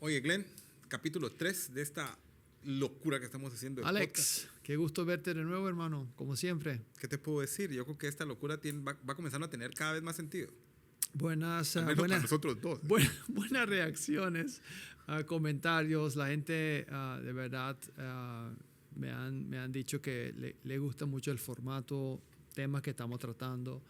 Oye, Glenn, capítulo 3 de esta locura que estamos haciendo. Alex, qué gusto verte de nuevo, hermano, como siempre. ¿Qué te puedo decir? Yo creo que esta locura va comenzando a tener cada vez más sentido. Buenas nosotros dos. Buenas reacciones, comentarios. La gente de verdad me han dicho que le gusta mucho el formato, temas que estamos tratando.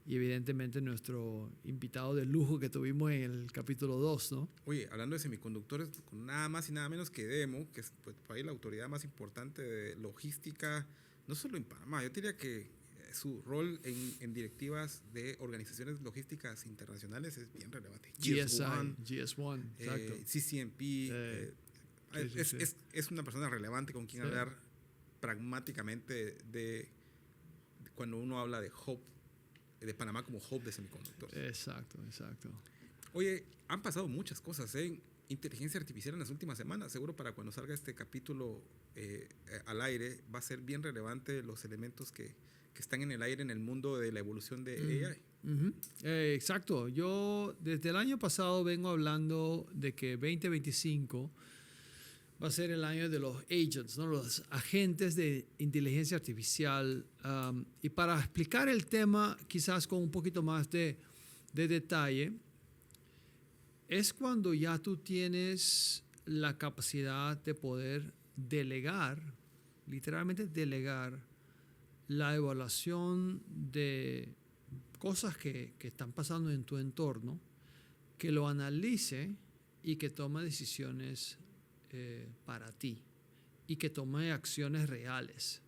Y evidentemente nuestro invitado de lujo que tuvimos en el capítulo 2, ¿no? Oye, hablando de semiconductores, con nada más y nada menos que Demo, que es pues, por ahí la autoridad más importante de logística, no solo en Panamá, yo diría que su rol en directivas de organizaciones logísticas internacionales es bien relevante. GS1, exacto. CCNP, es una persona relevante con quien hablar pragmáticamente de cuando uno habla de hub, de Panamá como hub de semiconductores. Exacto. Oye, han pasado muchas cosas en inteligencia artificial en las últimas semanas. Seguro para cuando salga este capítulo al aire va a ser bien relevante los elementos que están en el aire en el mundo de la evolución de AI. Exacto. Yo desde el año pasado vengo hablando de que 2025 va a ser el año de los agents, ¿no? Los agentes de inteligencia artificial. Y para explicar el tema quizás con un poquito más de detalle, es cuando ya tú tienes la capacidad de poder delegar, literalmente delegar, la evaluación de cosas que están pasando en tu entorno, que lo analice y que tome decisiones para ti y que tome acciones reales.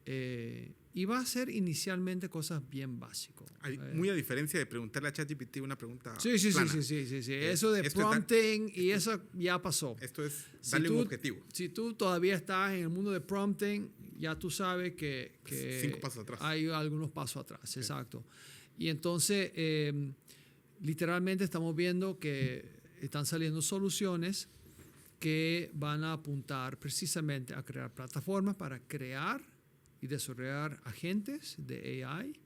Y va a ser inicialmente cosas bien básicas. Muy a diferencia de preguntarle a ChatGPT una pregunta Sí. Eso de prompting y eso ya pasó. Esto es darle un objetivo. Si tú todavía estás en el mundo de prompting, ya tú sabes que 5 pasos atrás. Hay algunos pasos atrás, exacto. Y entonces, literalmente estamos viendo que están saliendo soluciones que van a apuntar precisamente a crear plataformas para crear y desarrollar agentes de AI,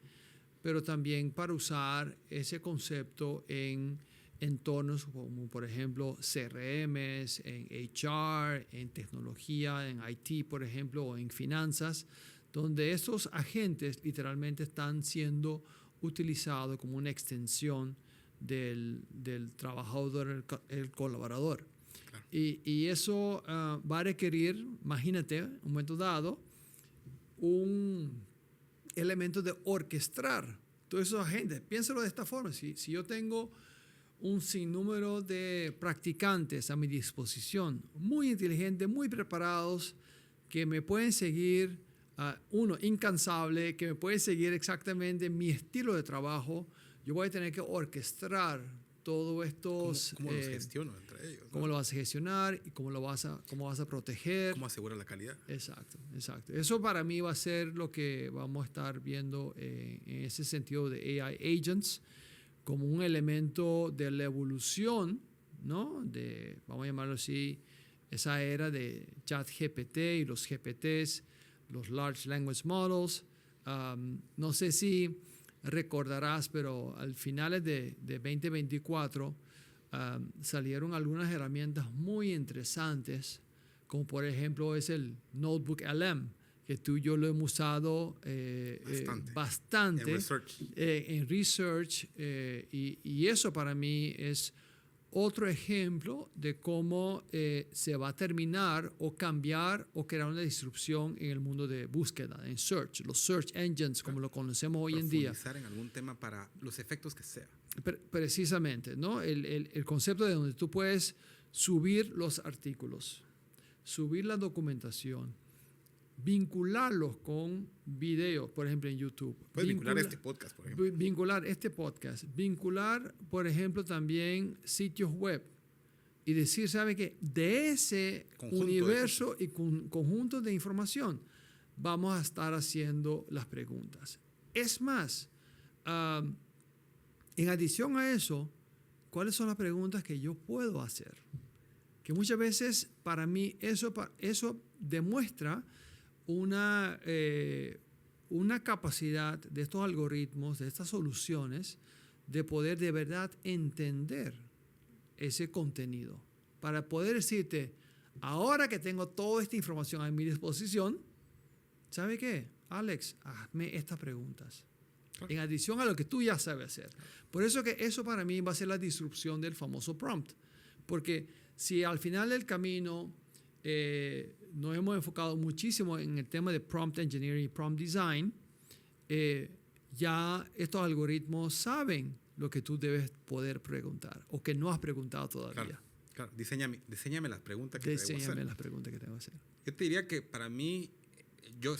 pero también para usar ese concepto en entornos como por ejemplo CRMs, en HR, en tecnología, en IT por ejemplo, o en finanzas, donde esos agentes literalmente están siendo utilizados como una extensión del trabajador, el colaborador. Claro. Y eso va a requerir, imagínate, en un momento dado, un elemento de orquestar todos esos agentes. Piénsalo de esta forma. Si yo tengo un sinnúmero de practicantes a mi disposición, muy inteligentes, muy preparados, que me pueden seguir, uno, incansable, que me pueden seguir exactamente mi estilo de trabajo, yo voy a tener que orquestar todos estos... ¿Cómo los gestiono entre ellos? ¿Cómo lo vas a gestionar y cómo vas a proteger? ¿Cómo asegurar la calidad? Exacto. Eso para mí va a ser lo que vamos a estar viendo en ese sentido de AI agents como un elemento de la evolución, ¿no? De, vamos a llamarlo así, esa era de ChatGPT y los GPTs, los Large Language Models. No sé si recordarás, pero al finales de 2024 salieron algunas herramientas muy interesantes, como por ejemplo es el Notebook LM, que tú y yo lo hemos usado bastante en research, y eso para mí es otro ejemplo de cómo se va a terminar o cambiar o crear una disrupción en el mundo de búsqueda, en search, los search engines como lo conocemos hoy en día. Profundizar en algún tema para los efectos que sea. Precisamente, ¿no? El concepto de donde tú puedes subir los artículos, subir la documentación, vincularlos con videos, por ejemplo, en YouTube. Puedes vincular este podcast, por ejemplo. Vincular, por ejemplo, también sitios web y decir, ¿sabe qué? De ese universo y conjunto de información vamos a estar haciendo las preguntas. Es más, en adición a eso, ¿cuáles son las preguntas que yo puedo hacer? Que muchas veces para mí eso demuestra una capacidad de estos algoritmos, de estas soluciones, de poder de verdad entender ese contenido. para poder decirte, ahora que tengo toda esta información a mi disposición, ¿sabe qué? Alex, hazme estas preguntas. En adición a lo que tú ya sabes hacer. Por eso que eso para mí va a ser la disrupción del famoso prompt. Porque si al final del camino nos hemos enfocado muchísimo en el tema de prompt engineering y prompt design, ya estos algoritmos saben lo que tú debes poder preguntar o que no has preguntado todavía. Claro. Diseñame las preguntas que Diseñame debo hacer. las preguntas que tengo que hacer. Yo te diría que para mí, yo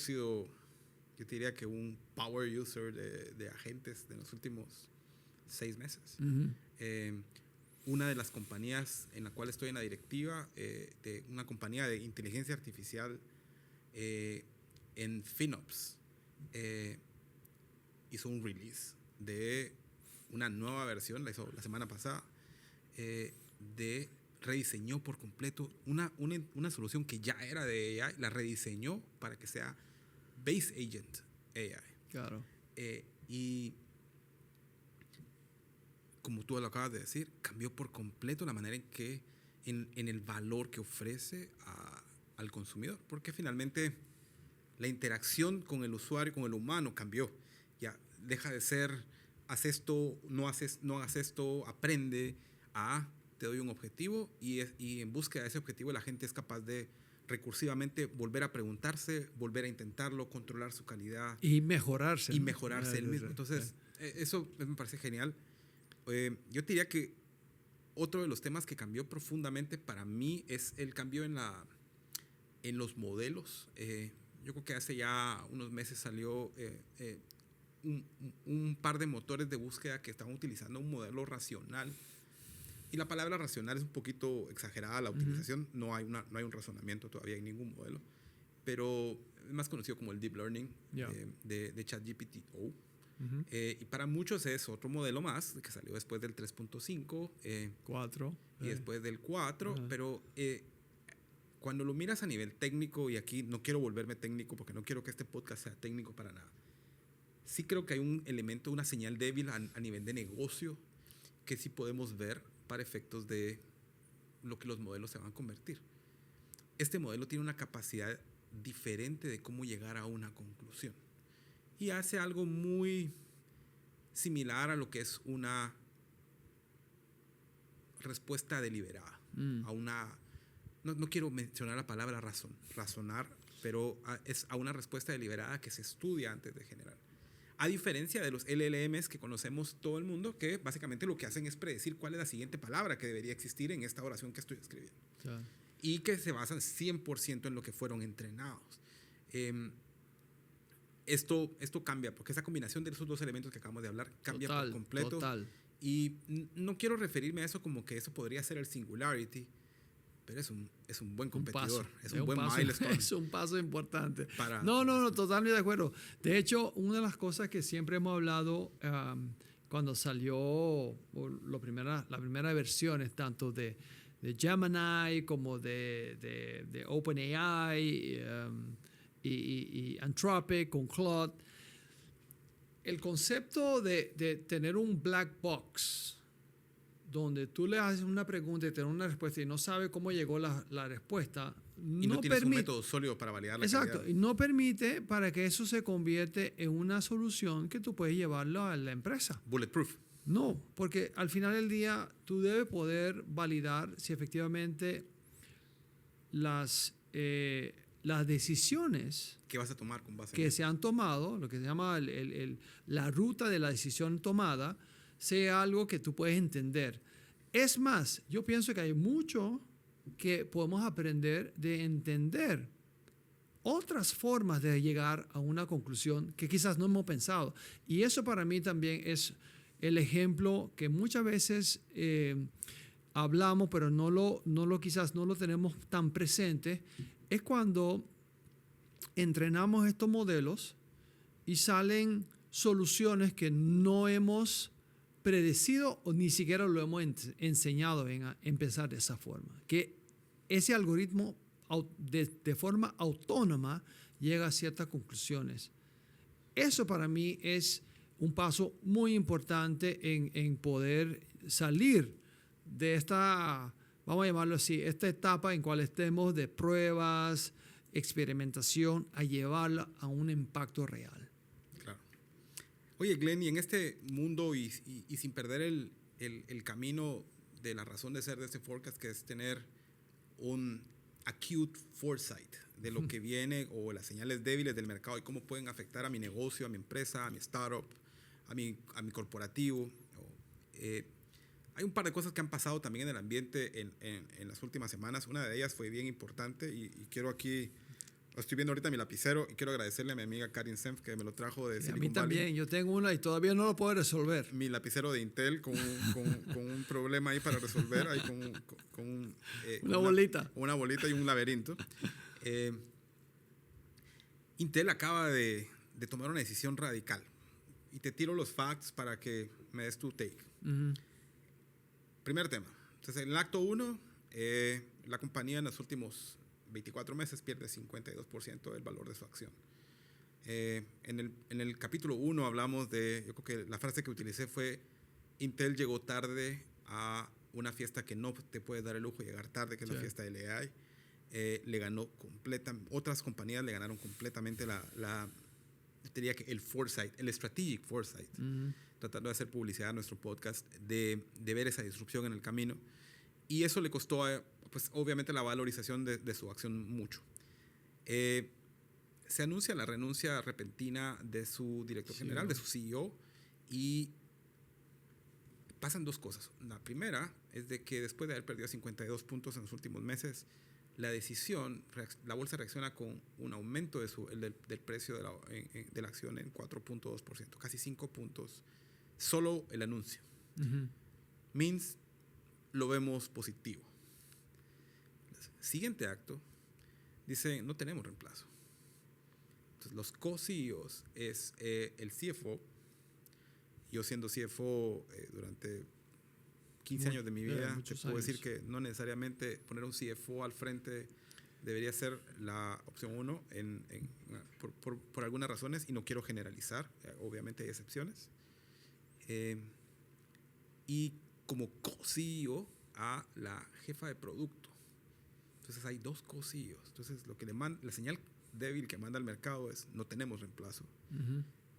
te diría que un power user de agentes de los últimos 6 meses. Una de las compañías en la cual estoy en la directiva, de una compañía de inteligencia artificial en FinOps, hizo un release de una nueva versión, la hizo la semana pasada, rediseñó por completo una solución que ya era de AI, la rediseñó para que sea Base Agent AI. Claro. Y como tú lo acabas de decir, cambió por completo la manera en que, en el valor que ofrece al consumidor, porque finalmente la interacción con el usuario, con el humano cambió. Ya deja de ser, haz esto, no hagas esto, aprende, te doy un objetivo y en búsqueda de ese objetivo la gente es capaz de recursivamente volver a preguntarse, volver a intentarlo, controlar su calidad. Y mejorarse. Y mejorarse él mismo. Entonces, eso me parece genial. Yo te diría que otro de los temas que cambió profundamente para mí es el cambio en los modelos. Yo creo que hace ya unos meses salió un par de motores de búsqueda que estaban utilizando un modelo racional. Y la palabra racional es un poquito exagerada la utilización. No hay un razonamiento todavía en ningún modelo. Pero es más conocido como el Deep Learning de ChatGPT. Y para muchos es otro modelo más que salió después del 3.5. 4. Y después del 4. Pero cuando lo miras a nivel técnico, y aquí no quiero volverme técnico porque no quiero que este podcast sea técnico para nada. Sí creo que hay un elemento, una señal débil a nivel de negocio que sí podemos ver para efectos de lo que los modelos se van a convertir. Este modelo tiene una capacidad diferente de cómo llegar a una conclusión. Y hace algo muy similar a lo que es una respuesta deliberada. No quiero mencionar la palabra razonar, pero es a una respuesta deliberada que se estudia antes de generar. A diferencia de los LLMs que conocemos todo el mundo, que básicamente lo que hacen es predecir cuál es la siguiente palabra que debería existir en esta oración que estoy escribiendo. Claro. Y que se basan 100% en lo que fueron entrenados. Esto cambia, porque esa combinación de esos dos elementos que acabamos de hablar cambia por completo. Total. Y no quiero referirme a eso como que eso podría ser el singularity, pero es un buen competidor, es un buen milestone. Es un paso importante. No, totalmente de acuerdo. De hecho, una de las cosas que siempre hemos hablado cuando salió las primeras versiones, tanto de Gemini como de OpenAI y Anthropic con Claude, el concepto de tener un black box donde tú le haces una pregunta y te da una respuesta y no sabe cómo llegó la respuesta. Y no tienes un método sólido para validar la calidad. Exacto, y no permite para que eso se convierte en una solución que tú puedes llevarlo a la empresa. Bulletproof. No, porque al final del día tú debes poder validar si efectivamente las decisiones que vas a tomar con base que se han tomado, lo que se llama la ruta de la decisión tomada, sea algo que tú puedes entender. Es más, yo pienso que hay mucho que podemos aprender de entender otras formas de llegar a una conclusión que quizás no hemos pensado. Y eso para mí también es el ejemplo que muchas veces hablamos, pero quizás no lo tenemos tan presente, es cuando entrenamos estos modelos y salen soluciones que no hemos predecido o ni siquiera lo hemos enseñado en pensar de esa forma. Que ese algoritmo de forma autónoma llega a ciertas conclusiones. Eso para mí es un paso muy importante en poder salir de esta vamos a llamarlo así, esta etapa en cual estemos de pruebas, experimentación, a llevarla a un impacto real. Claro. Oye, Glenn, y en este mundo y sin perder el camino de la razón de ser de este forecast, que es tener un acute foresight de lo que viene o las señales débiles del mercado y cómo pueden afectar a mi negocio, a mi empresa, a mi startup, a mi corporativo. Hay un par de cosas que han pasado también en el ambiente en las últimas semanas. Una de ellas fue bien importante y quiero aquí, lo estoy viendo ahorita en mi lapicero y quiero agradecerle a mi amiga Karin Senf que me lo trajo de Silicon Valley. A mí también, Valley. yo tengo una y todavía no lo puedo resolver. Mi lapicero de Intel con un problema ahí para resolver, ahí una bolita. Una bolita y un laberinto. Intel acaba de tomar una decisión radical y te tiro los facts para que me des tu take. Primer tema. Entonces, en el acto 1, la compañía en los últimos 24 meses pierde 52% del valor de su acción. En el capítulo 1 hablamos de, yo creo que la frase que utilicé fue, Intel llegó tarde a una fiesta que no te puedes dar el lujo de llegar tarde, que es la fiesta del AI. Le ganó otras compañías le ganaron completamente yo diría que el foresight, el strategic foresight, tratando de hacer publicidad a nuestro podcast, de ver esa disrupción en el camino. Y eso le costó, pues obviamente, la valorización de su acción mucho. Se anuncia la renuncia repentina de su director general, de su CEO, y pasan dos cosas. La primera es de que después de haber perdido 52 puntos en los últimos meses, la bolsa reacciona con un aumento del precio de la acción en 4.2%, casi 5 puntos, solo el anuncio. Means, lo vemos positivo. Siguiente acto, dice, no tenemos reemplazo. Entonces, los co-CEOs es el CFO. Yo siendo CFO durante 15 años de mi vida, te puedo decir que no necesariamente poner un CFO al frente debería ser la opción 1 por algunas razones, y no quiero generalizar, obviamente hay excepciones. Y como co-CEO a la jefa de producto. Entonces hay dos co-CEOs. Entonces la señal débil que manda al mercado es no tenemos reemplazo.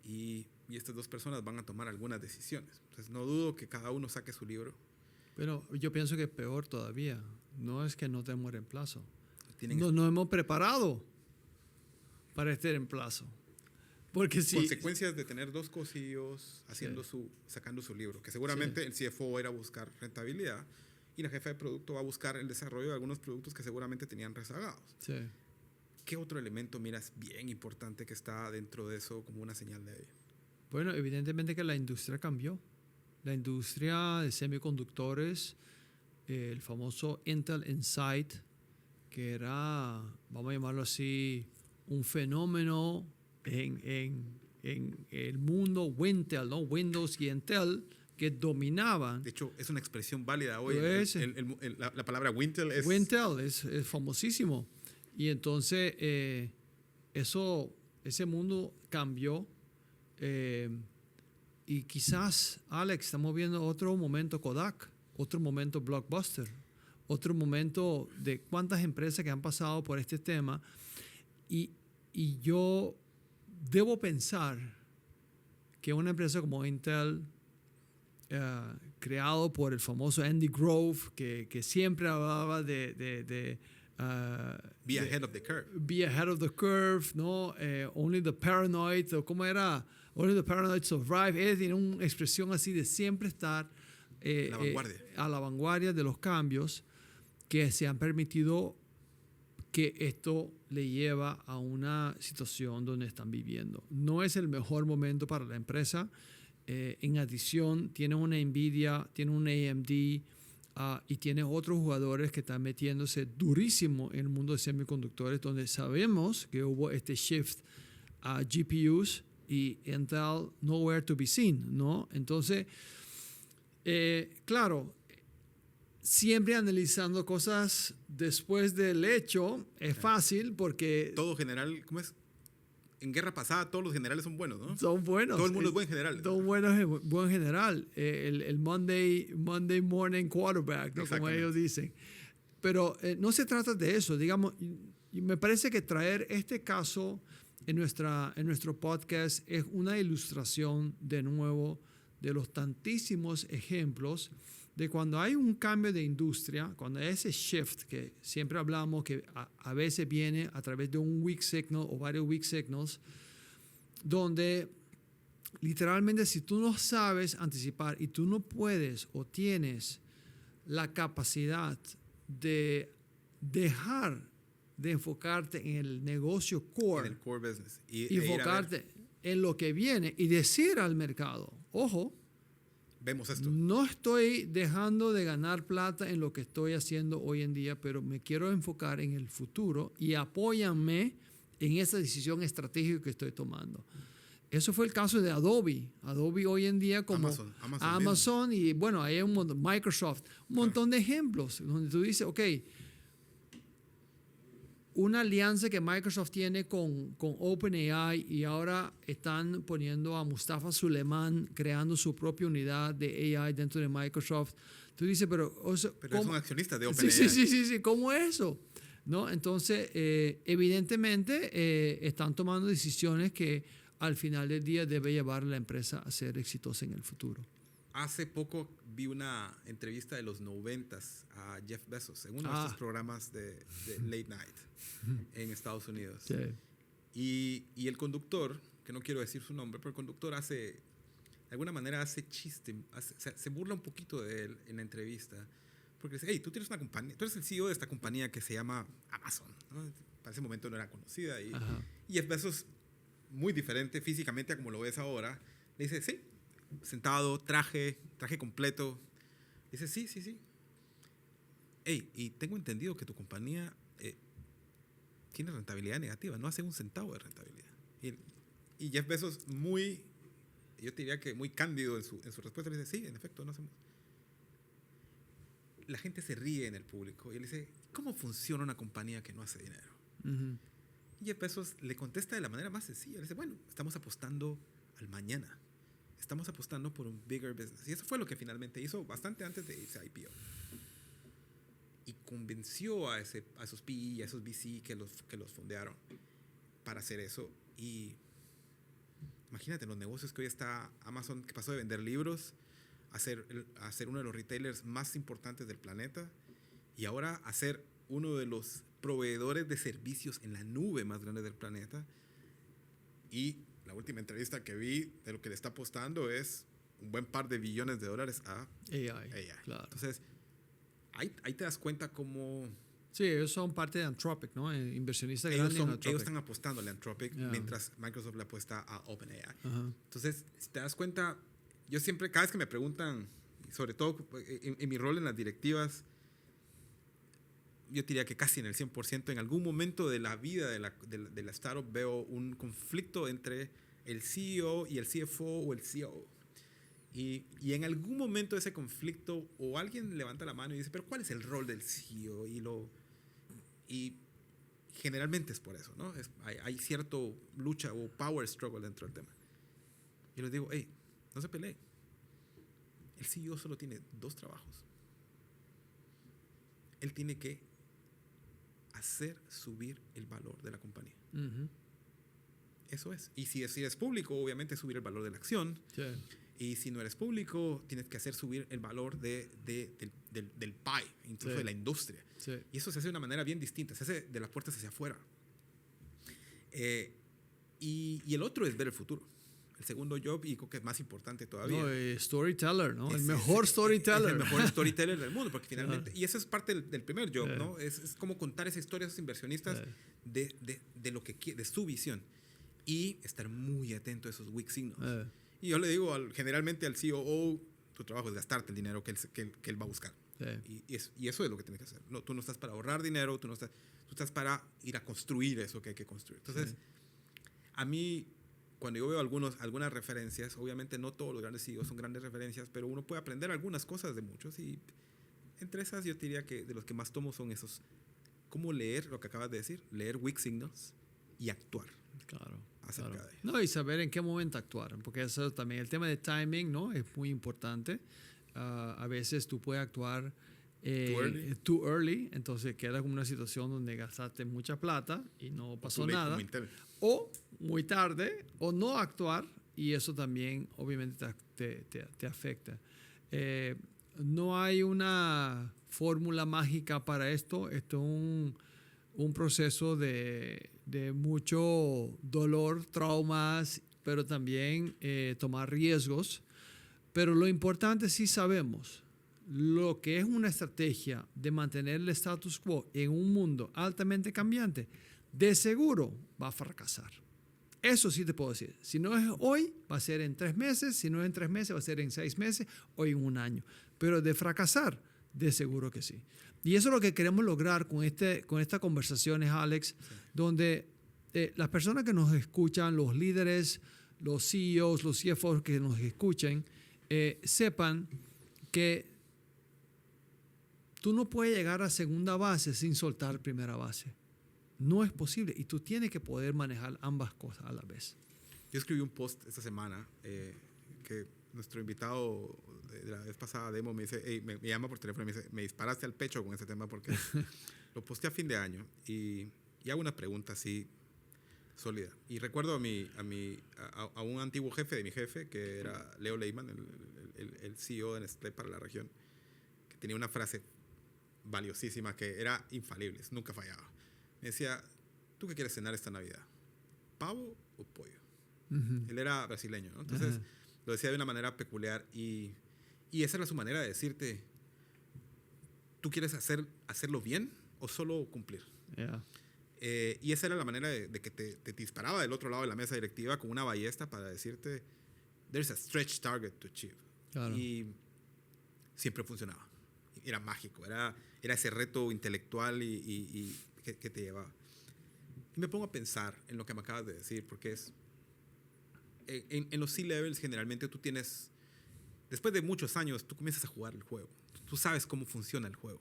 Y estas dos personas van a tomar algunas decisiones. Entonces no dudo que cada uno saque su libro. Pero yo pienso que es peor todavía. No es que no tenemos reemplazo. Nos hemos preparado para este reemplazo. Porque consecuencias de tener dos co-CEOs sacando su libro, que seguramente el CFO va a ir a buscar rentabilidad y la jefa de producto va a buscar el desarrollo de algunos productos que seguramente tenían rezagados. ¿Qué otro elemento miras bien importante que está dentro de eso como una señal de ello? Bueno, evidentemente que la industria cambió. La industria de semiconductores, el famoso Intel Insight, que era, vamos a llamarlo así, un fenómeno en el mundo Wintel, ¿no? Windows y Intel, que dominaban. De hecho, es una expresión válida hoy. La palabra Wintel es... Wintel es famosísimo. Y entonces, ese mundo cambió. Y quizás, Alex, estamos viendo otro momento Kodak, otro momento Blockbuster, otro momento de cuántas empresas que han pasado por este tema. Y yo debo pensar que una empresa como Intel, creado por el famoso Andy Grove, que siempre hablaba de be ahead of the curve. Be ahead of the curve, ¿no? Only the paranoid, o ¿cómo era? Only the paranoid survive. Él tiene una expresión así de siempre estar a la vanguardia de los cambios que se han permitido, que esto le lleva a una situación donde están viviendo. No es el mejor momento para la empresa. En adición, tiene una Nvidia, tiene un AMD, y tiene otros jugadores que están metiéndose durísimo en el mundo de semiconductores, donde sabemos que hubo este shift a GPUs y Intel nowhere to be seen, ¿no? Entonces, claro, siempre analizando cosas después del hecho es fácil porque... Todo general, ¿cómo es? En guerra pasada todos los generales son buenos, ¿no? Son buenos. Todo el mundo es buen general. Son buenos, buen general. El Monday morning quarterback, ¿no? Como ellos dicen. pero no se trata de eso. Digamos, y me parece que traer este caso en nuestro podcast es una ilustración de nuevo de los tantísimos ejemplos de cuando hay un cambio de industria, cuando hay ese shift que siempre hablamos que a veces viene a través de un weak signal o varios weak signals, donde literalmente si tú no sabes anticipar y tú no puedes o tienes la capacidad de dejar de enfocarte en el negocio core, En el core business. y enfocarte en lo que viene y decir al mercado, ojo, vemos esto. no estoy dejando de ganar plata en lo que estoy haciendo hoy en día, pero me quiero enfocar en el futuro y apóyanme en esa decisión estratégica que estoy tomando. Eso fue el caso de Adobe. Adobe hoy en día como Amazon y bueno, hay un montón, Microsoft, un montón de ejemplos donde tú dices, ok, una alianza que Microsoft tiene con OpenAI y ahora están poniendo a Mustafa Suleiman creando su propia unidad de AI dentro de Microsoft. Tú dices, pero es un accionista de OpenAI. Sí, ¿cómo es eso? ¿No? Entonces, evidentemente, están tomando decisiones que al final del día debe llevar a la empresa a ser exitosa en el futuro. Hace poco vi una entrevista de los 90s a Jeff Bezos en uno de estos programas de late night en Estados Unidos. Sí. Y el conductor, que no quiero decir su nombre, pero el conductor de alguna manera hace chiste, se burla un poquito de él en la entrevista, porque dice, hey, tú tienes una compañía, tú eres el CEO de esta compañía que se llama Amazon, ¿no? Para ese momento no era conocida, y Jeff Bezos, muy diferente físicamente a como lo ves ahora, le dice, sí, sentado, traje completo. Dice, sí. Hey, y tengo entendido que tu compañía tiene rentabilidad negativa, no hace un centavo de rentabilidad. Y Jeff Bezos yo te diría que muy cándido en su respuesta, le dice, sí, en efecto, no hacemos. La gente se ríe en el público y él dice, ¿cómo funciona una compañía que no hace dinero? Y Jeff Bezos le contesta de la manera más sencilla, le dice, bueno, estamos apostando al mañana. Estamos apostando por un bigger business. Y eso fue lo que finalmente hizo bastante antes de irse a IPO. Y convenció a esos PE y a esos VC que los fondearon para hacer eso. Y imagínate los negocios que hoy está Amazon, que pasó de vender libros a ser uno de los retailers más importantes del planeta y ahora a ser uno de los proveedores de servicios en la nube más grandes del planeta. Y la última entrevista que vi de lo que le está apostando es un buen par de billones de dólares a AI. Claro. Entonces, ahí te das cuenta cómo... Sí, ellos son parte de Anthropic, ¿no? Inversionistas grandes en Anthropic. Ellos están apostando a Anthropic mientras Microsoft le apuesta a OpenAI. Entonces, si te das cuenta, yo siempre, cada vez que me preguntan, sobre todo en mi rol en las directivas, yo diría que casi en el 100%, en algún momento de la vida de la startup veo un conflicto entre el CEO y el CFO o el COO. Y en algún momento de ese conflicto, o alguien levanta la mano y dice, pero ¿cuál es el rol del CEO? Y generalmente es por eso, ¿no? Hay cierta lucha o power struggle dentro del tema. Y les digo, hey, no se peleen. El CEO solo tiene 2 trabajos. Él tiene que hacer subir el valor de la compañía. Eso es. Y si eres público, obviamente subir el valor de la acción. Sí. Y si no eres público, tienes que hacer subir el valor del pie, incluso de la industria. Sí. Y eso se hace de una manera bien distinta. Se hace de las puertas hacia afuera. Y el otro es ver el futuro. El segundo job, y creo que es más importante todavía. No, storyteller, ¿no? El mejor storyteller. Es el mejor storyteller del mundo, porque finalmente... Y eso es parte del primer job, ¿no? Es como contar esa historia a esos inversionistas de lo que de su visión. Y estar muy atento a esos weak signals. Y yo le digo generalmente al COO, tu trabajo es gastarte el dinero que él va a buscar. Y eso es lo que tienes que hacer. No, tú no estás para ahorrar dinero, tú estás para ir a construir eso que hay que construir. Entonces, a mí... Cuando yo veo algunas referencias, obviamente no todos los grandes CEOs son grandes referencias, pero uno puede aprender algunas cosas de muchos. Y entre esas yo diría que de los que más tomo son esos. Cómo leer lo que acabas de decir, leer weak signals y actuar. Claro. Acerca de ello. No, y saber en qué momento actuar, porque eso también, el tema de timing, ¿no? Es muy importante. A veces tú puedes actuar too early, entonces queda como una situación donde gastaste mucha plata y no pasó nada, o muy tarde, o no actuar, y eso también obviamente te afecta. No hay una fórmula mágica para esto. Esto es un proceso de mucho dolor, traumas, pero también tomar riesgos. Pero lo importante sí sabemos, lo que es una estrategia de mantener el status quo en un mundo altamente cambiante, de seguro va a fracasar. Eso sí te puedo decir. Si no es hoy, va a ser en 3 meses. Si no es en 3 meses, va a ser en 6 meses o en 1 año. Pero de fracasar, de seguro que sí. Y eso es lo que queremos lograr con estas conversaciones, Alex, sí, donde las personas que nos escuchan, los líderes, los CEOs, los CFOs que nos escuchen, sepan que tú no puedes llegar a segunda base sin soltar primera base. No es posible y tú tienes que poder manejar ambas cosas a la vez. Yo escribí un post esta semana que nuestro invitado de la vez pasada, Demo, me dice, hey, me llama por teléfono y me dice, me disparaste al pecho con ese tema porque lo posté a fin de año y hago una pregunta así sólida. Y recuerdo a un antiguo jefe de mi jefe, que era Leo Lehman, el CEO de Nestlé para la región, que tenía una frase valiosísima que era infalible, nunca fallaba. Me decía, ¿tú qué quieres cenar esta Navidad? ¿Pavo o pollo? Uh-huh. Él era brasileño, ¿no? Entonces, uh-huh, lo decía de una manera peculiar y esa era su manera de decirte, ¿tú quieres hacerlo bien o solo cumplir? Yeah. Y esa era la manera de que te disparaba del otro lado de la mesa directiva con una ballesta para decirte, there's a stretch target to achieve. Claro. Y siempre funcionaba. Era mágico, era ese reto intelectual y que te llevaba. Y me pongo a pensar en lo que me acabas de decir, porque es en los C-levels generalmente tú tienes, después de muchos años, tú comienzas a jugar el juego. Tú sabes cómo funciona el juego.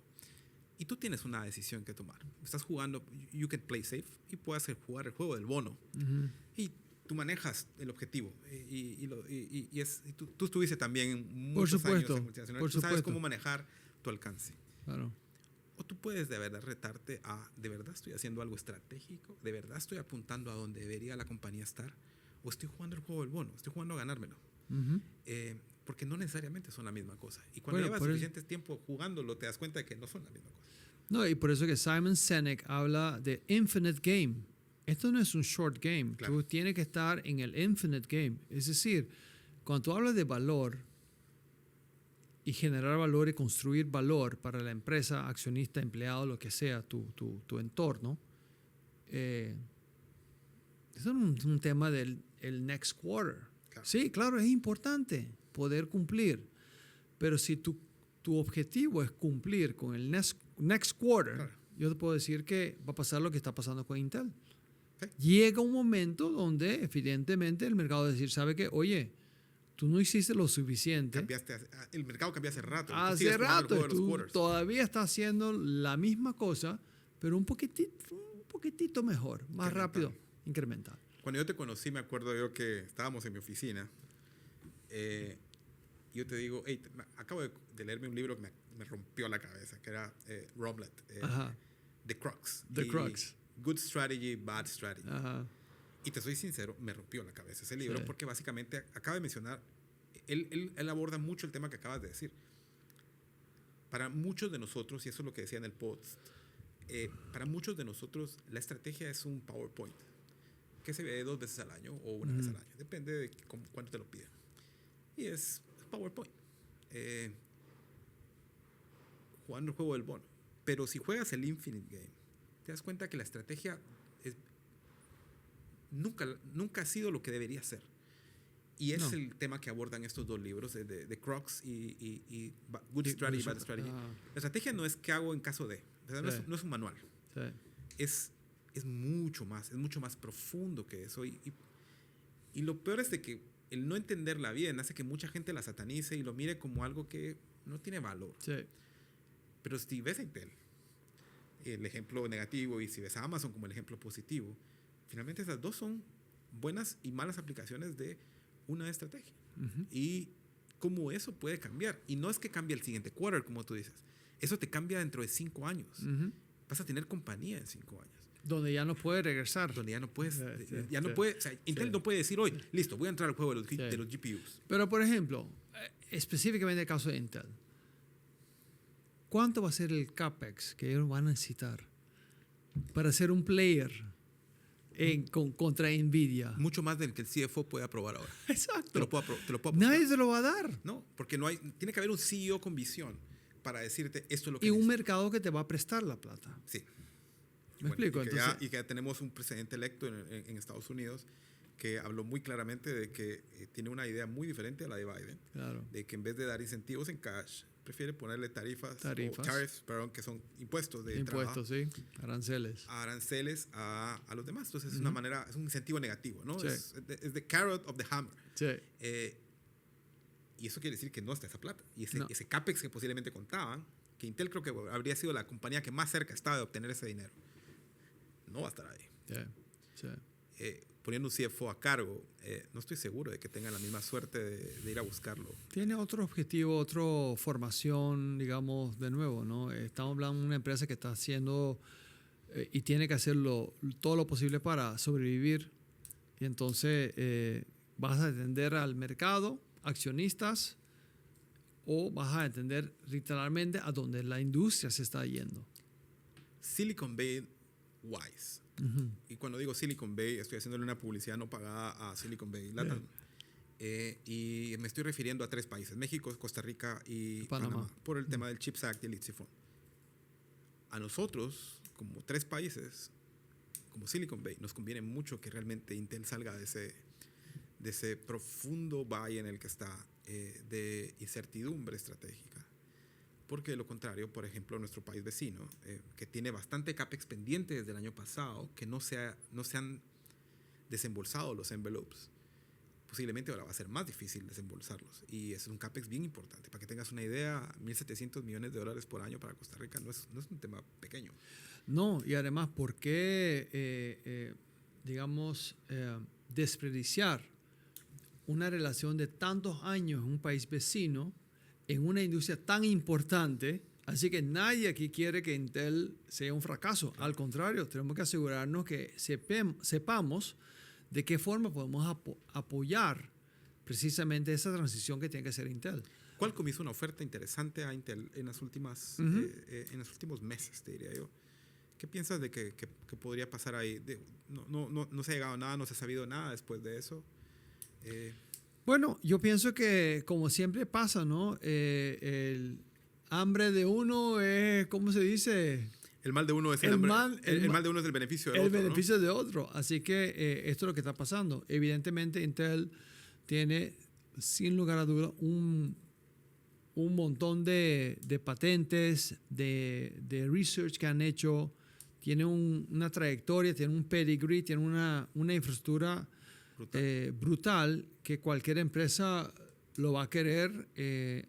Y tú tienes una decisión que tomar. Estás jugando, you can play safe y puedes jugar el juego del bono. Uh-huh. Y tú manejas el objetivo. Y tú estuviste también muchos años en multinacionales. Tú sabes cómo manejar tu alcance. Claro. O tú puedes de verdad retarte a, ¿de verdad estoy haciendo algo estratégico? ¿De verdad estoy apuntando a donde debería la compañía estar? ¿O estoy jugando el juego del bono? ¿Estoy jugando a ganármelo? Uh-huh. Porque no necesariamente son la misma cosa. Y cuando llevas suficiente tiempo jugándolo, te das cuenta de que no son la misma cosa. No, y por eso que Simon Sinek habla de infinite game. Esto no es un short game. Claro. Tú tienes que estar en el infinite game. Es decir, cuando tú hablas de valor y generar valor y construir valor para la empresa, accionista, empleado, lo que sea, tu entorno, eso es un tema del next quarter. Claro. Sí, claro, es importante poder cumplir, pero si tu objetivo es cumplir con el next quarter, claro, yo te puedo decir que va a pasar lo que está pasando con Intel. ¿Sí? Llega un momento donde evidentemente el mercado va a decir, ¿sabe qué? Oye, tú no hiciste lo suficiente. El mercado cambió hace rato. Hace rato, tú todavía estás haciendo la misma cosa, pero un poquitito mejor, más rápido, incremental. Cuando yo te conocí, me acuerdo yo que estábamos en mi oficina. Yo te digo, hey, acabo de leerme un libro que me rompió la cabeza, que era Roblet, The Crux. The Crux. Good Strategy, Bad Strategy. Ajá. Y te soy sincero, me rompió la cabeza ese libro, sí, porque básicamente acaba de mencionar, él aborda mucho el tema que acabas de decir. Para muchos de nosotros, y eso es lo que decía en el post, para muchos de nosotros la estrategia es un PowerPoint que se ve 2 veces al año o una vez al año, depende de cuánto te lo piden. Y es PowerPoint, jugando el juego del bono. Pero si juegas el Infinite Game, te das cuenta que la estrategia nunca ha sido lo que debería ser. Y es el tema que abordan estos 2 libros, de Crux y Good Strategy, Bad Strategy. La estrategia no es qué hago en caso de, no es un manual. Sí. Es mucho más profundo que eso. Y lo peor es de que el no entenderla bien hace que mucha gente la satanice y lo mire como algo que no tiene valor. Sí. Pero si ves a Intel, el ejemplo negativo, y si ves a Amazon como el ejemplo positivo, finalmente esas 2 son buenas y malas aplicaciones de una estrategia. Uh-huh. Y cómo eso puede cambiar. Y no es que cambie el siguiente quarter, como tú dices. Eso te cambia dentro de 5 años. Ujú. Vas a tener compañía en 5 años. Donde ya no puede regresar. Donde ya no puedes, Sí, no puede, o sea, Intel no puede decir hoy, listo, voy a entrar al juego de los GPUs. Pero, por ejemplo, específicamente el caso de Intel, ¿cuánto va a ser el CAPEX que ellos van a necesitar para ser un player contra NVIDIA? Mucho más del que el CFO puede aprobar ahora. Exacto. Te lo puedo apostar. Nadie se lo va a dar. No, porque no hay, tiene que haber un CEO con visión para decirte esto es lo que Y un necesitas. mercado que te va a prestar la plata. Sí. ¿Me explico? Y que ya tenemos un presidente electo en Estados Unidos que habló muy claramente de que tiene una idea muy diferente a la de Biden. Claro. De que en vez de dar incentivos en cash, prefiere ponerle tarifas. Tariffs, perdón, que son impuestos de impuestos, sí, aranceles. Aranceles a los demás. Entonces es una manera, es un incentivo negativo, ¿no? Sí. Es the carrot of the hammer. Sí. Y eso quiere decir que no está esa plata. Y No. ese CAPEX que posiblemente contaban, que Intel creo que habría sido la compañía que más cerca estaba de obtener ese dinero, no va a estar ahí. Sí. Sí. Poniendo un CFO a cargo, no estoy seguro de que tengan la misma suerte de ir a buscarlo. Tiene otro objetivo, otra formación, digamos, de nuevo, ¿no? Estamos hablando de una empresa que está haciendo y tiene que hacerlo todo lo posible para sobrevivir. Y entonces vas a atender al mercado, accionistas, o vas a atender literalmente a donde la industria se está yendo. Silicon Valley Wise. Uh-huh. Y cuando digo Silicon Valley, estoy haciéndole una publicidad no pagada a Silicon Valley Latam. Y me estoy refiriendo a 3 países, México, Costa Rica y Panamá, por el tema del CHIPS Act y el ITSI-FON. A nosotros, como 3 países, como Silicon Valley, nos conviene mucho que realmente Intel salga de ese profundo valle en el que está, de incertidumbre estratégica. Porque de lo contrario, por ejemplo, nuestro país vecino, que tiene bastante CAPEX pendiente desde el año pasado, que no se han desembolsado los envelopes, posiblemente ahora va a ser más difícil desembolsarlos. Y ese es un CAPEX bien importante. Para que tengas una idea, $1.700 millones por año para Costa Rica no es un tema pequeño. No, y además, ¿por qué, digamos, desperdiciar una relación de tantos años en un país vecino, en una industria tan importante? Así que nadie aquí quiere que Intel sea un fracaso. Al contrario, tenemos que asegurarnos que sepamos de qué forma podemos apoyar precisamente esa transición que tiene que hacer Intel. Qualcomm hizo una oferta interesante a Intel en los últimos meses, te diría yo. ¿Qué piensas de que podría pasar ahí? No se ha llegado a nada, no se ha sabido nada después de eso. Bueno, yo pienso que como siempre pasa, ¿no? El hambre de uno es, ¿cómo se dice? El mal de uno es el mal de uno es el beneficio del otro. El beneficio de otro. Así que esto es lo que está pasando. Evidentemente, Intel tiene, sin lugar a dudas, un montón de patentes, de research que han hecho. Tiene una trayectoria, tiene un pedigree, tiene una infraestructura brutal que cualquier empresa lo va a querer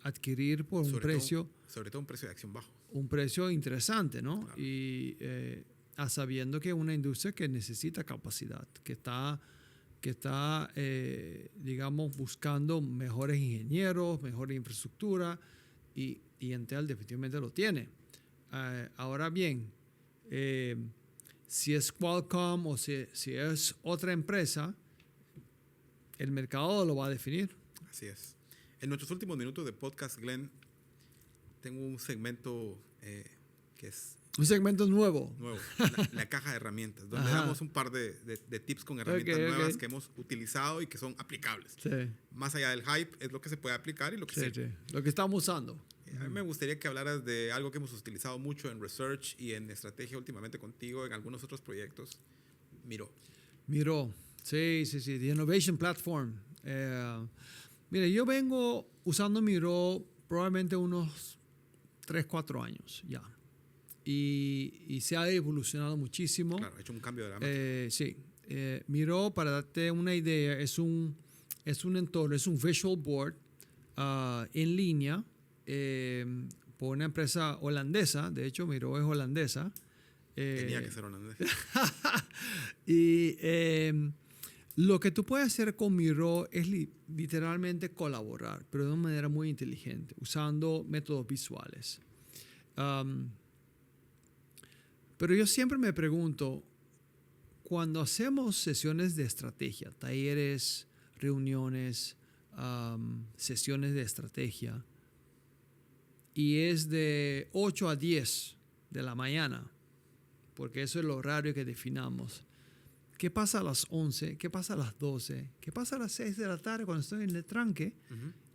adquirir por un precio. Sobre todo un precio de acción bajo. Un precio interesante, ¿no? Claro. Y sabiendo que es una industria que necesita capacidad, que está digamos, buscando mejores ingenieros, mejor infraestructura, y Intel definitivamente lo tiene. Ahora bien, si es Qualcomm o si es otra empresa, el mercado lo va a definir. Así es. En nuestros últimos minutos de podcast, Glenn, tengo un segmento que es... Un segmento nuevo. La caja de herramientas, donde damos un par de tips con herramientas nuevas que hemos utilizado y que son aplicables. Sí. Más allá del hype, es lo que se puede aplicar y lo que sí. Lo que estamos usando. A mí me gustaría que hablaras de algo que hemos utilizado mucho en research y en estrategia últimamente contigo, en algunos otros proyectos. Miro. Sí. The Innovation Platform. Mira, yo vengo usando Miro probablemente unos 3-4 años ya. Y se ha evolucionado muchísimo. Claro, ha hecho un cambio dramático. Sí. Miro, para darte una idea, es un entorno, es un visual board en línea por una empresa holandesa. De hecho, Miro es holandesa. Tenía que ser holandesa. Y lo que tú puedes hacer con Miro es literalmente colaborar, pero de una manera muy inteligente, usando métodos visuales. Pero yo siempre me pregunto, cuando hacemos sesiones de estrategia, talleres, reuniones, sesiones de estrategia, y es de 8 a 10 de la mañana, porque eso es el horario que definamos. ¿Qué pasa a las 11? ¿Qué pasa a las 12? ¿Qué pasa a las 6 de la tarde cuando estoy en el tranque?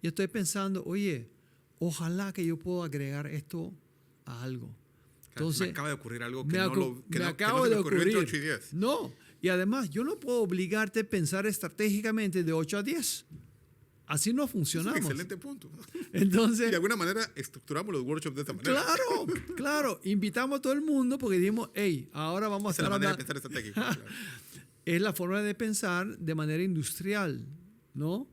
Yo estoy pensando, oye, ojalá que yo pueda agregar esto a algo. Entonces, me acaba de ocurrir algo que me acaba de ocurrir. Entre 8 y 10. No, y además yo no puedo obligarte a pensar estratégicamente de 8 a 10. Así no funcionamos. Es un excelente punto. Entonces, y de alguna manera estructuramos los workshops de esta manera. Claro, claro. Invitamos a todo el mundo porque dijimos, hey, ahora vamos a estar hablando. Es la manera de pensar estratégica. Claro. Es la forma de pensar de manera industrial, ¿no?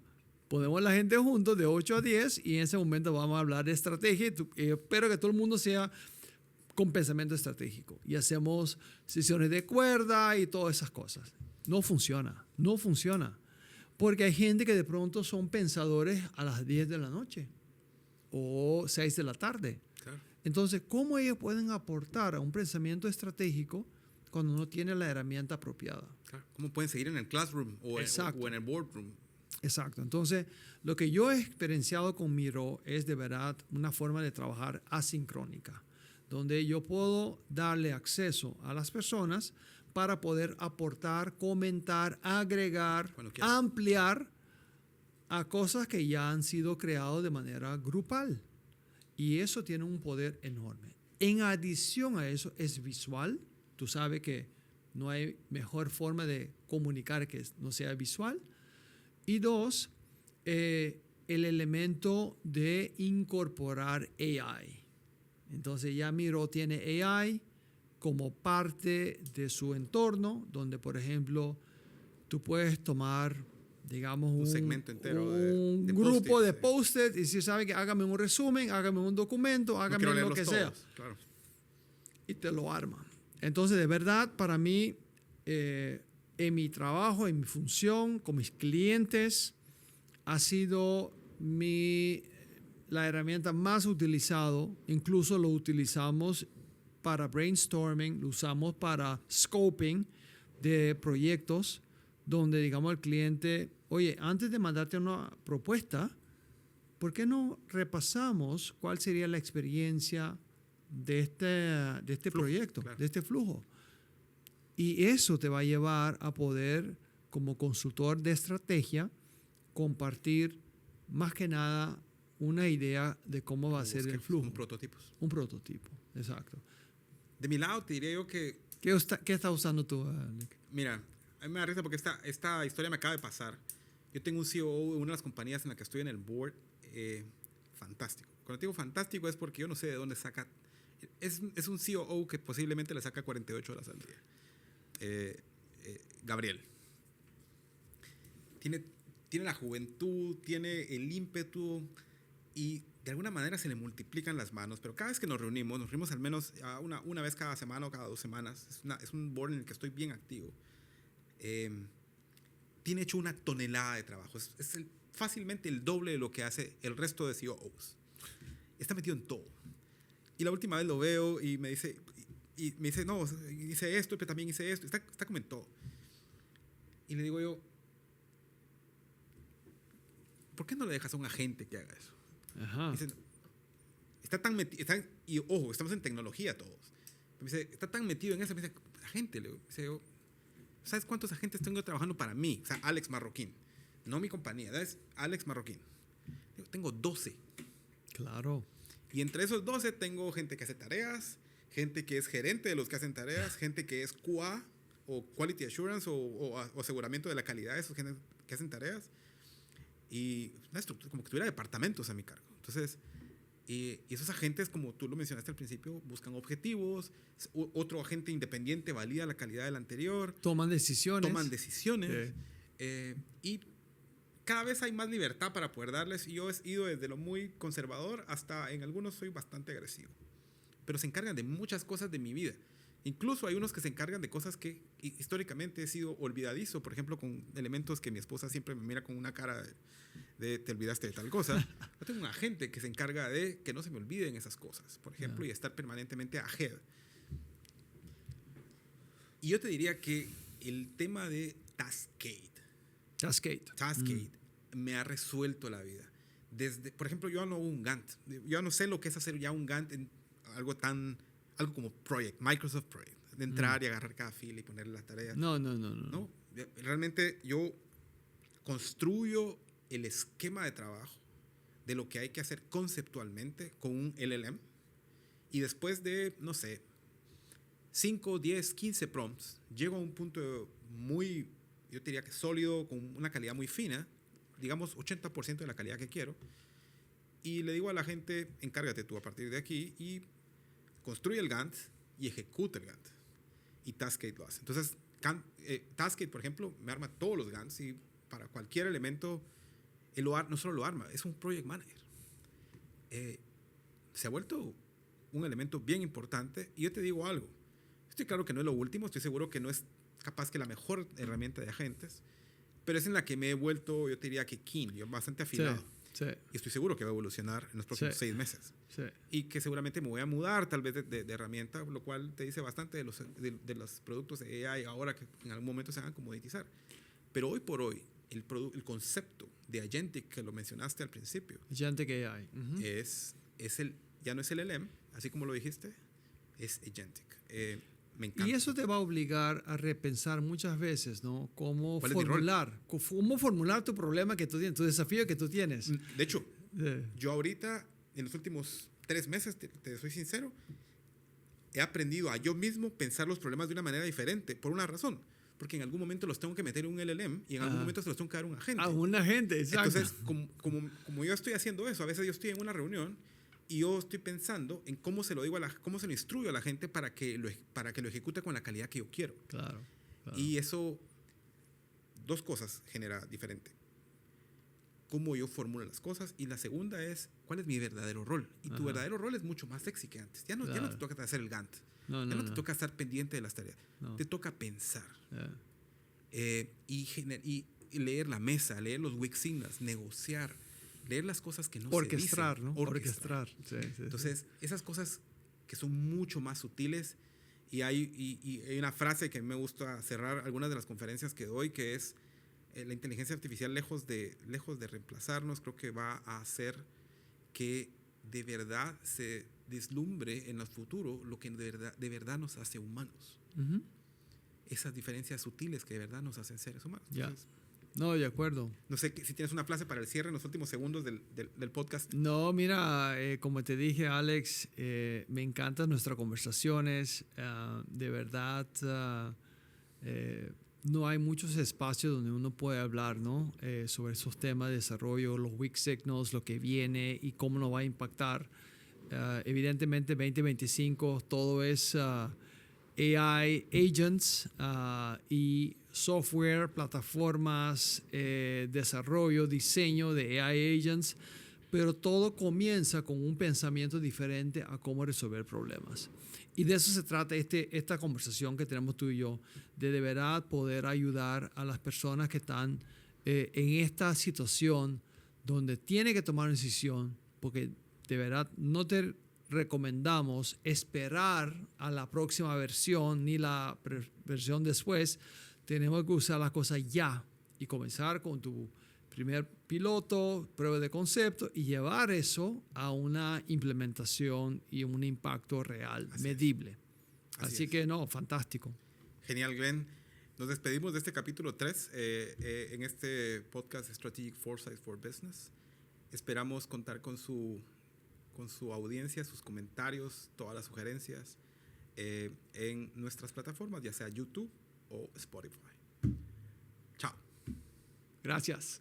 Ponemos a la gente juntos de 8 a 10 y en ese momento vamos a hablar de estrategia. Espero que todo el mundo sea con pensamiento estratégico. Y hacemos sesiones de cuerda y todas esas cosas. No funciona, no funciona. Porque hay gente que de pronto son pensadores a las 10 de la noche o 6 de la tarde. Claro. Entonces, ¿cómo ellos pueden aportar a un pensamiento estratégico cuando no tienen la herramienta apropiada? Claro. ¿Cómo pueden seguir en el classroom o en el boardroom? Exacto. Entonces, lo que yo he experienciado con Miro es de verdad una forma de trabajar asincrónica, donde yo puedo darle acceso a las personas para poder aportar, comentar, agregar, ampliar a cosas que ya han sido creadas de manera grupal. Y eso tiene un poder enorme. En adición a eso, es visual. Tú sabes que no hay mejor forma de comunicar que no sea visual. Y dos, el elemento de incorporar AI. Entonces ya Miro tiene AI como parte de su entorno, donde, por ejemplo, tú puedes tomar, digamos, un segmento entero de grupo de post-it y si sabes que hágame un resumen, hágame un documento, hágame lo que sea. Claro. Y te lo arma. Entonces, de verdad, para mí, en mi trabajo, en mi función, con mis clientes, ha sido la herramienta más utilizada. Incluso lo utilizamos para brainstorming, lo usamos para scoping de proyectos donde, digamos, el cliente, oye, antes de mandarte una propuesta, ¿por qué no repasamos cuál sería la experiencia de este proyecto, claro, de este flujo? Y eso te va a llevar a poder, como consultor de estrategia, compartir más que nada una idea de cómo va a ser el flujo. Un prototipo, exacto. De mi lado, te diría yo que... ¿Qué estás usando tú, Nick? Mira, a mí me da risa porque esta historia me acaba de pasar. Yo tengo un CEO de una de las compañías en la que estoy en el board, fantástico. Cuando digo fantástico es porque yo no sé de dónde saca... Es un CEO que posiblemente le saca 48 horas al día. Gabriel. Tiene la juventud, tiene el ímpetu y de alguna manera se le multiplican las manos, pero cada vez que nos reunimos al menos una vez cada semana o cada 2 semanas. Es un board en el que estoy bien activo. Tiene hecho una tonelada de trabajo. Es fácilmente el doble de lo que hace el resto de CEOs. Está metido en todo. Y la última vez lo veo y me dice, no, hice esto, pero también hice esto. Está como en todo. Y le digo yo, ¿por qué no le dejas a un agente que haga eso? Ajá. Dice, está tan metido, y ojo, estamos en tecnología todos. Me dice, está tan metido en eso. Me dice, agente, le digo, ¿sabes cuántos agentes tengo trabajando para mí? O sea, Alex Marroquín, no mi compañía, es Alex Marroquín. Digo, tengo 12. Claro. Y entre esos 12 tengo gente que hace tareas, gente que es gerente de los que hacen tareas, gente que es QA o Quality Assurance o aseguramiento de la calidad de esos gente que hacen tareas. Y una estructura, como que tuviera departamentos a mi cargo. Entonces, y esos agentes, como tú lo mencionaste al principio, buscan objetivos. Otro agente independiente valida la calidad del anterior. Toman decisiones. Y cada vez hay más libertad para poder darles. Y yo he ido desde lo muy conservador hasta en algunos soy bastante agresivo. Pero se encargan de muchas cosas de mi vida Incluso hay unos que se encargan de cosas que históricamente he sido olvidadizo, por ejemplo, con elementos que mi esposa siempre me mira con una cara de te olvidaste de tal cosa. Yo tengo un agente que se encarga de que no se me olviden esas cosas, por ejemplo, y estar permanentemente ahead. Y yo te diría que el tema de Taskade me ha resuelto la vida. Desde, por ejemplo, yo no hago un Gantt. Yo no sé lo que es hacer ya un Gantt en algo como Project, Microsoft Project, de entrar y agarrar cada fila y ponerle las tareas. No, realmente yo construyo el esquema de trabajo de lo que hay que hacer conceptualmente con un LLM, y después de, no sé, 5, 10, 15 prompts, llego a un punto muy, yo diría que sólido, con una calidad muy fina, digamos 80% de la calidad que quiero, y le digo a la gente, encárgate tú a partir de aquí y construye el Gantt y ejecuta el Gantt. Y Taskade lo hace. Entonces, Taskade, por ejemplo, me arma todos los Gantts, y para cualquier elemento, él no solo lo arma, es un project manager. Se ha vuelto un elemento bien importante, y yo te digo algo. Estoy claro que no es lo último, estoy seguro que no es capaz que la mejor herramienta de agentes, pero es en la que me he vuelto, yo te diría que keen, yo bastante afilado. Sí. Y estoy seguro que va a evolucionar en los próximos 6 meses. Sí. Y que seguramente me voy a mudar tal vez de herramienta, lo cual te dice bastante de los productos de AI ahora, que en algún momento se van a comoditizar. Pero hoy por hoy, el concepto de Agentic, que lo mencionaste al principio, Agentic AI. ya no es el LLM, así como lo dijiste, es Agentic. Me encanta. Y eso te va a obligar a repensar muchas veces, ¿no? Cómo ¿Cuál es mi rol? Cómo formular tu problema que tú tienes, tu desafío que tú tienes. De hecho, yo ahorita, en los últimos 3 meses, te soy sincero, he aprendido a yo mismo pensar los problemas de una manera diferente, por una razón. Porque en algún momento los tengo que meter en un LLM y en algún momento se los tengo que dar a un agente. A un agente, exacto. Entonces, como yo estoy haciendo eso, a veces yo estoy en una reunión y yo estoy pensando en cómo se lo digo cómo se lo instruyo a la gente para que lo ejecute con la calidad que yo quiero. Claro. Y eso, 2 cosas genera diferente. Cómo yo formulo las cosas, y la segunda es cuál es mi verdadero rol. Y tu verdadero rol es mucho más sexy que antes. Ya no te toca hacer el Gantt. Ya no te toca estar pendiente de las tareas. Te toca pensar. Y leer la mesa, leer los weak signals, negociar, leer las cosas que no orquestar, se dicen. ¿no? Orquestar. Sí, Entonces, esas cosas que son mucho más sutiles. Y hay una frase que me gusta cerrar algunas de las conferencias que doy, que es la inteligencia artificial, lejos de reemplazarnos, creo que va a hacer que de verdad se deslumbre en el futuro lo que de verdad nos hace humanos. Esas diferencias sutiles que de verdad nos hacen seres humanos. Entonces, no, de acuerdo. No sé si tienes una frase para el cierre en los últimos segundos del podcast. No, mira, como te dije, Alex, me encantan nuestras conversaciones. De verdad, no hay muchos espacios donde uno puede hablar, ¿no? Sobre esos temas de desarrollo, los weak signals, lo que viene y cómo nos va a impactar. Evidentemente, 2025 todo es AI agents y software, plataformas, desarrollo, diseño de AI agents, pero todo comienza con un pensamiento diferente a cómo resolver problemas. Y de eso se trata esta conversación que tenemos tú y yo, de verdad poder ayudar a las personas que están en esta situación donde tienen que tomar una decisión, porque de verdad no te recomendamos esperar a la próxima versión ni la versión después. Tenemos que usar las cosas ya y comenzar con tu primer piloto, prueba de concepto, y llevar eso a una implementación y un impacto real, medible. Así que no, fantástico. Genial, Glenn. Nos despedimos de este capítulo 3 en este podcast Strategic Foresight for Business. Esperamos contar con su audiencia, sus comentarios, todas las sugerencias en nuestras plataformas, ya sea YouTube o Spotify. Chao. Gracias.